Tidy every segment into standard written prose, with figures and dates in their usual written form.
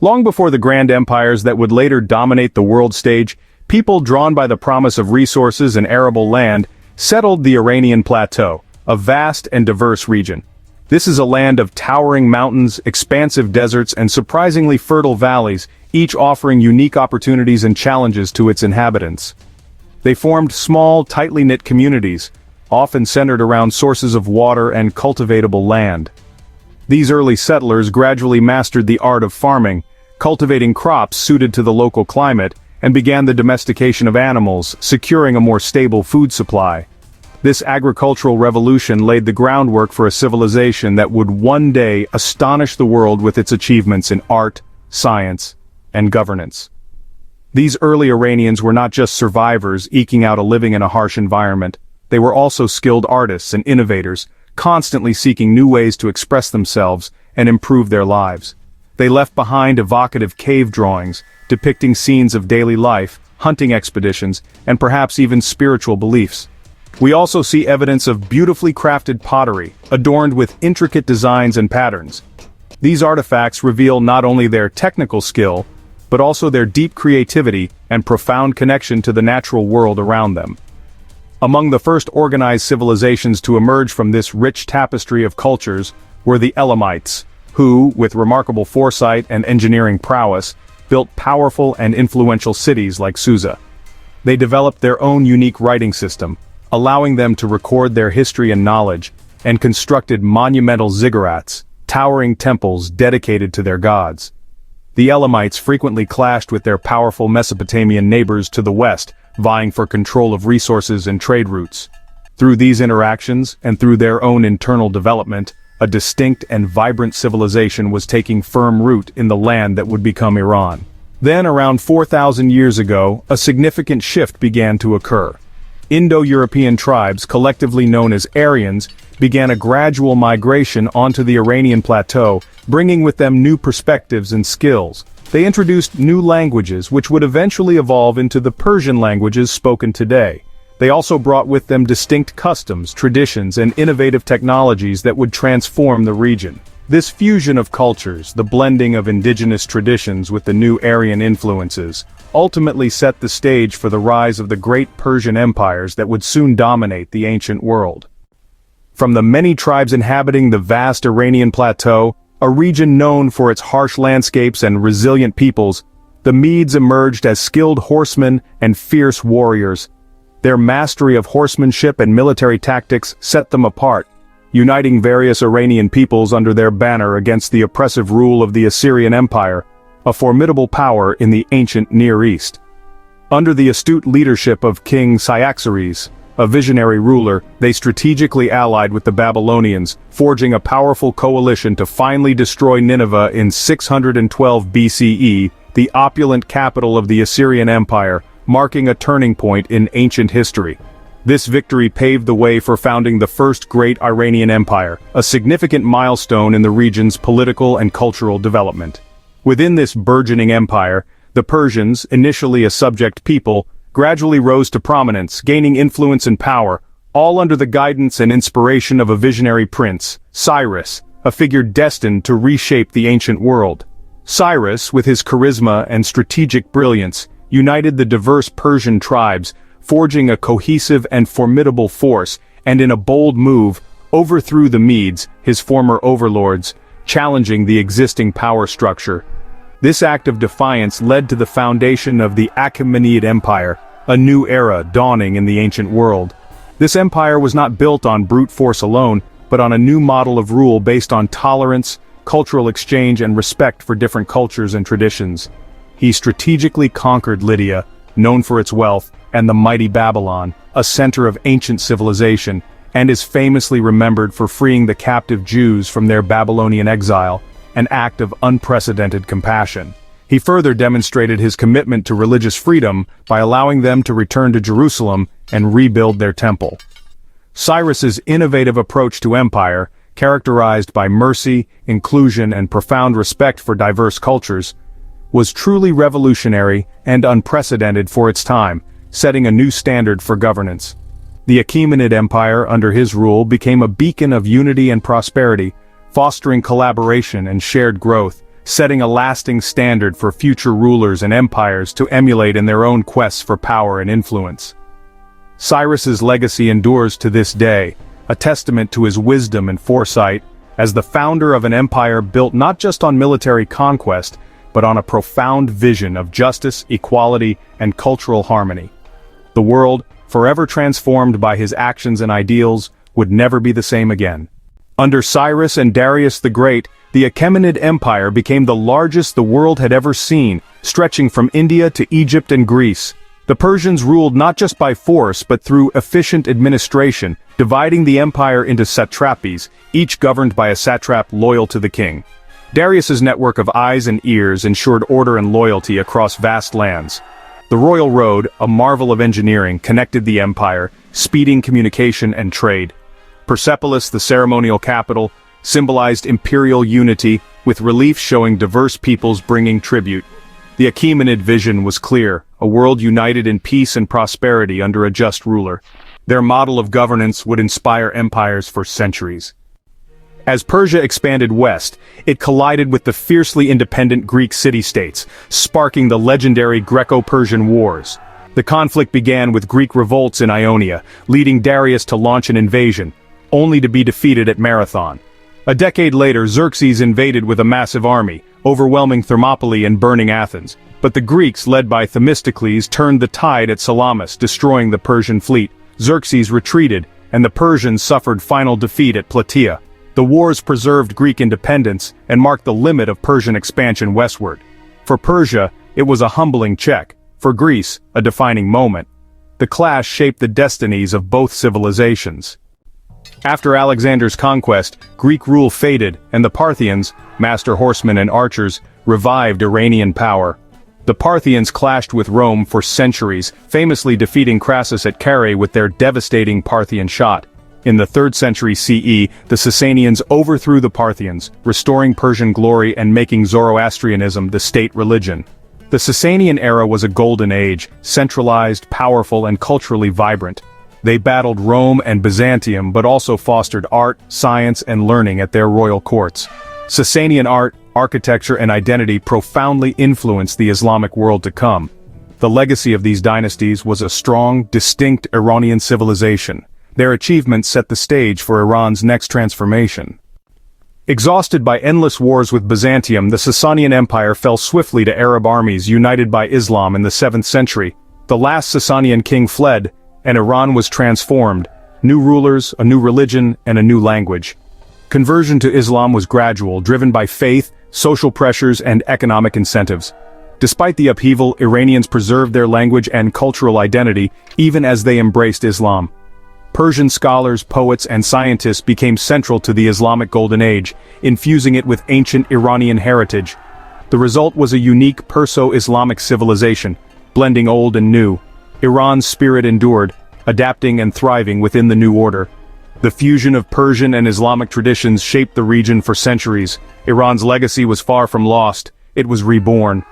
Long before the grand empires that would later dominate the world stage, people drawn by the promise of resources and arable land settled the Iranian plateau, a vast and diverse region. This is a land of towering mountains, expansive deserts, and surprisingly fertile valleys, each offering unique opportunities and challenges to its inhabitants. They formed small, tightly knit communities, often centered around sources of water and cultivatable land. These early settlers gradually mastered the art of farming, cultivating crops suited to the local climate, and began the domestication of animals, securing a more stable food supply. This agricultural revolution laid the groundwork for a civilization that would one day astonish the world with its achievements in art, science, and governance. These early Iranians were not just survivors eking out a living in a harsh environment. They were also skilled artists and innovators, constantly seeking new ways to express themselves and improve their lives. They left behind evocative cave drawings, depicting scenes of daily life, hunting expeditions, and perhaps even spiritual beliefs. We also see evidence of beautifully crafted pottery, adorned with intricate designs and patterns. These artifacts reveal not only their technical skill, but also their deep creativity and profound connection to the natural world around them. Among the first organized civilizations to emerge from this rich tapestry of cultures were the Elamites, who, with remarkable foresight and engineering prowess, built powerful and influential cities like Susa. They developed their own unique writing system, allowing them to record their history and knowledge, and constructed monumental ziggurats, towering temples dedicated to their gods. The Elamites frequently clashed with their powerful Mesopotamian neighbors to the west, vying for control of resources and trade routes. Through these interactions, and through their own internal development, a distinct and vibrant civilization was taking firm root in the land that would become Iran. Then, around 4,000 years ago, a significant shift began to occur. Indo-European tribes, collectively known as Aryans, began a gradual migration onto the Iranian plateau, bringing with them new perspectives and skills. They introduced new languages which would eventually evolve into the Persian languages spoken today. They also brought with them distinct customs, traditions, and innovative technologies that would transform the region. This fusion of cultures, the blending of indigenous traditions with the new Aryan influences, ultimately set the stage for the rise of the great Persian empires that would soon dominate the ancient world. From the many tribes inhabiting the vast Iranian plateau, a region known for its harsh landscapes and resilient peoples, the Medes emerged as skilled horsemen and fierce warriors. Their mastery of horsemanship and military tactics set them apart, uniting various Iranian peoples under their banner against the oppressive rule of the Assyrian Empire, a formidable power in the ancient Near East. Under the astute leadership of King Cyaxares, a visionary ruler, they strategically allied with the Babylonians, forging a powerful coalition to finally destroy Nineveh in 612 BCE, the opulent capital of the Assyrian Empire, marking a turning point in ancient history. This victory paved the way for founding the first great Iranian Empire, a significant milestone in the region's political and cultural development. Within this burgeoning empire, the Persians, initially a subject people, gradually rose to prominence, gaining influence and power, all under the guidance and inspiration of a visionary prince, Cyrus, a figure destined to reshape the ancient world. Cyrus, with his charisma and strategic brilliance, united the diverse Persian tribes, forging a cohesive and formidable force, and in a bold move, overthrew the Medes, his former overlords, challenging the existing power structure. This act of defiance led to the foundation of the Achaemenid Empire, a new era dawning in the ancient world. This empire was not built on brute force alone, but on a new model of rule based on tolerance, cultural exchange, and respect for different cultures and traditions. He strategically conquered Lydia, known for its wealth, and the mighty Babylon, a center of ancient civilization, and is famously remembered for freeing the captive Jews from their Babylonian exile, an act of unprecedented compassion. He further demonstrated his commitment to religious freedom by allowing them to return to Jerusalem and rebuild their temple. Cyrus's innovative approach to empire, characterized by mercy, inclusion, and profound respect for diverse cultures, was truly revolutionary and unprecedented for its time, setting a new standard for governance. The Achaemenid Empire under his rule became a beacon of unity and prosperity, fostering collaboration and shared growth, setting a lasting standard for future rulers and empires to emulate in their own quests for power and influence. Cyrus's legacy endures to this day, a testament to his wisdom and foresight, as the founder of an empire built not just on military conquest, but on a profound vision of justice, equality, and cultural harmony. The world, forever transformed by his actions and ideals, would never be the same again. Under Cyrus and Darius the Great, the Achaemenid Empire became the largest the world had ever seen, stretching from India to Egypt and Greece. The Persians ruled not just by force but through efficient administration, dividing the empire into satrapies, each governed by a satrap loyal to the king. Darius's network of eyes and ears ensured order and loyalty across vast lands. The royal road, a marvel of engineering, connected the empire, speeding communication and trade. Persepolis, the ceremonial capital, symbolized imperial unity, with reliefs showing diverse peoples bringing tribute. The Achaemenid vision was clear, a world united in peace and prosperity under a just ruler. Their model of governance would inspire empires for centuries. As Persia expanded west, it collided with the fiercely independent Greek city-states, sparking the legendary Greco-Persian Wars. The conflict began with Greek revolts in Ionia, leading Darius to launch an invasion, only to be defeated at Marathon. A decade later, Xerxes invaded with a massive army, overwhelming Thermopylae and burning Athens. But the Greeks, led by Themistocles, turned the tide at Salamis, destroying the Persian fleet. Xerxes retreated, and the Persians suffered final defeat at Plataea. The wars preserved Greek independence and marked the limit of Persian expansion westward. For Persia, it was a humbling check. For Greece, a defining moment. The clash shaped the destinies of both civilizations. After Alexander's conquest, Greek rule faded, and the Parthians, master horsemen and archers, revived Iranian power. The Parthians clashed with Rome for centuries, famously defeating Crassus at Carrhae with their devastating Parthian shot. In the 3rd century CE, the Sasanians overthrew the Parthians, restoring Persian glory and making Zoroastrianism the state religion. The Sasanian era was a golden age, centralized, powerful, and culturally vibrant. They battled Rome and Byzantium but also fostered art, science, and learning at their royal courts. Sasanian art, architecture, and identity profoundly influenced the Islamic world to come. The legacy of these dynasties was a strong, distinct Iranian civilization. Their achievements set the stage for Iran's next transformation. Exhausted by endless wars with Byzantium, the Sasanian Empire fell swiftly to Arab armies united by Islam in the 7th century. The last Sasanian king fled, and Iran was transformed. New rulers, a new religion, and a new language. Conversion to Islam was gradual, driven by faith, social pressures, and economic incentives. Despite the upheaval, Iranians preserved their language and cultural identity, even as they embraced Islam. Persian scholars, poets, and scientists became central to the Islamic Golden Age, infusing it with ancient Iranian heritage. The result was a unique Perso-Islamic civilization, blending old and new. Iran's spirit endured, adapting and thriving within the new order. The fusion of Persian and Islamic traditions shaped the region for centuries. Iran's legacy was far from lost, it was reborn.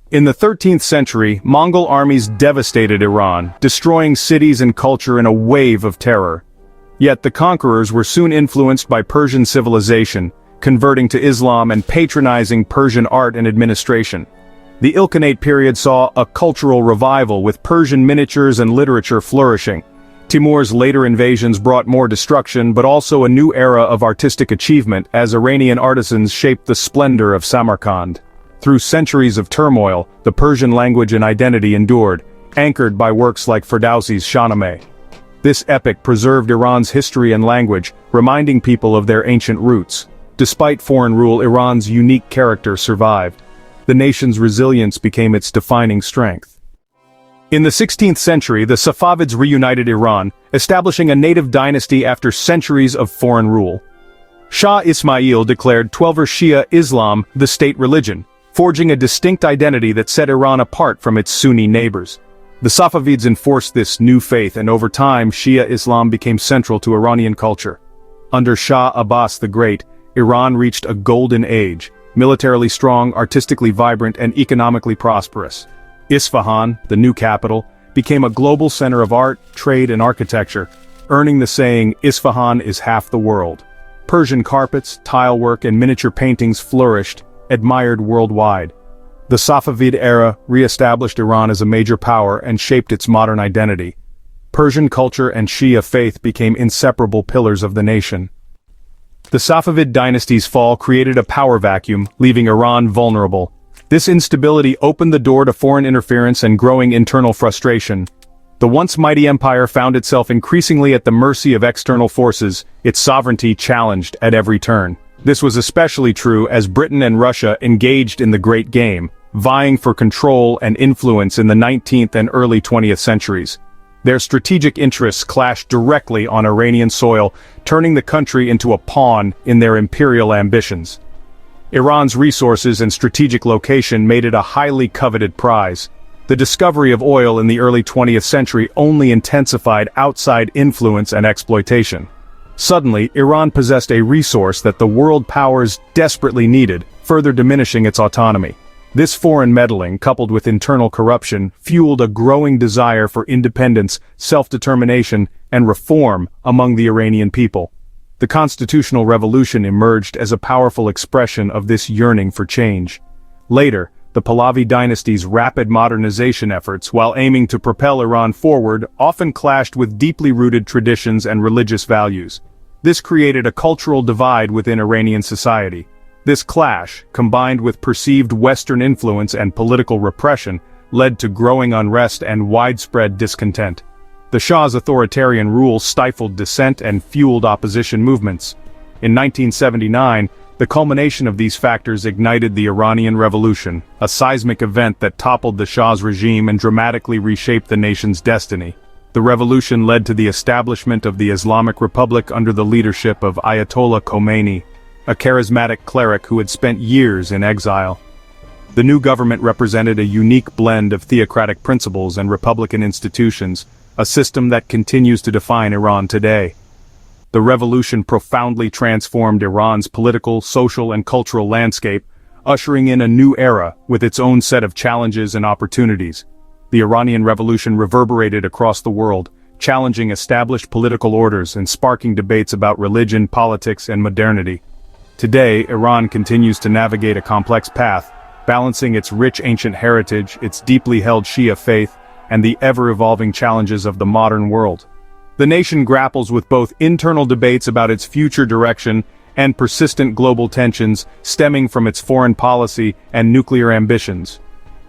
In the 13th century, Mongol armies devastated Iran, destroying cities and culture in a wave of terror. Yet the conquerors were soon influenced by Persian civilization, converting to Islam and patronizing Persian art and administration. The Ilkhanate period saw a cultural revival with Persian miniatures and literature flourishing. Timur's later invasions brought more destruction but also a new era of artistic achievement as Iranian artisans shaped the splendor of Samarkand. Through centuries of turmoil, the Persian language and identity endured, anchored by works like Ferdowsi's Shahnameh. This epic preserved Iran's history and language, reminding people of their ancient roots. Despite foreign rule, Iran's unique character survived. The nation's resilience became its defining strength. In the 16th century, the Safavids reunited Iran, establishing a native dynasty after centuries of foreign rule. Shah Ismail declared Twelver Shia Islam the state religion, forging a distinct identity that set Iran apart from its Sunni neighbors. The Safavids enforced this new faith, and over time, Shia Islam became central to Iranian culture. Under Shah Abbas the Great, Iran reached a golden age, militarily strong, artistically vibrant, and economically prosperous. Isfahan, the new capital, became a global center of art, trade, and architecture, earning the saying, "Isfahan is half the world." Persian carpets, tilework, and miniature paintings flourished, admired worldwide. The Safavid era re-established Iran as a major power and shaped its modern identity. Persian culture and Shia faith became inseparable pillars of the nation. The Safavid dynasty's fall created a power vacuum, leaving Iran vulnerable. This instability opened the door to foreign interference and growing internal frustration. The once mighty empire found itself increasingly at the mercy of external forces, its sovereignty challenged at every turn. This was especially true as Britain and Russia engaged in the Great Game, vying for control and influence in the 19th and early 20th centuries. Their strategic interests clashed directly on Iranian soil, turning the country into a pawn in their imperial ambitions. Iran's resources and strategic location made it a highly coveted prize. The discovery of oil in the early 20th century only intensified outside influence and exploitation. Suddenly, Iran possessed a resource that the world powers desperately needed, further diminishing its autonomy. This foreign meddling, coupled with internal corruption, fueled a growing desire for independence, self-determination, and reform among the Iranian people. The constitutional revolution emerged as a powerful expression of this yearning for change. Later, the Pahlavi dynasty's rapid modernization efforts, while aiming to propel Iran forward, often clashed with deeply rooted traditions and religious values. This created a cultural divide within Iranian society. This clash, combined with perceived Western influence and political repression, led to growing unrest and widespread discontent. The Shah's authoritarian rule stifled dissent and fueled opposition movements. In 1979, the culmination of these factors ignited the Iranian Revolution, a seismic event that toppled the Shah's regime and dramatically reshaped the nation's destiny. The revolution led to the establishment of the Islamic Republic under the leadership of Ayatollah Khomeini, a charismatic cleric who had spent years in exile. The new government represented a unique blend of theocratic principles and republican institutions, a system that continues to define Iran today. The revolution profoundly transformed Iran's political, social, and cultural landscape, ushering in a new era with its own set of challenges and opportunities. The Iranian Revolution reverberated across the world, challenging established political orders and sparking debates about religion, politics, and modernity. Today, Iran continues to navigate a complex path, balancing its rich ancient heritage, its deeply held Shia faith, and the ever-evolving challenges of the modern world. The nation grapples with both internal debates about its future direction and persistent global tensions stemming from its foreign policy and nuclear ambitions.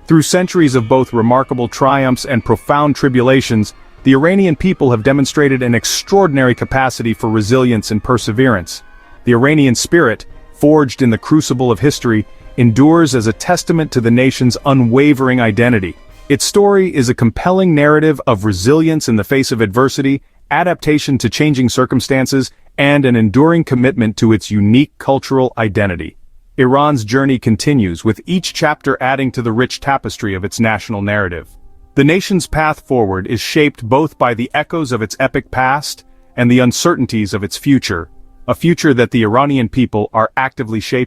Through centuries of both remarkable triumphs and profound tribulations, the Iranian people have demonstrated an extraordinary capacity for resilience and perseverance. The Iranian spirit, forged in the crucible of history, endures as a testament to the nation's unwavering identity. Its story is a compelling narrative of resilience in the face of adversity, adaptation to changing circumstances, and an enduring commitment to its unique cultural identity. Iran's journey continues, with each chapter adding to the rich tapestry of its national narrative. The nation's path forward is shaped both by the echoes of its epic past and the uncertainties of its future, a future that the Iranian people are actively shaping.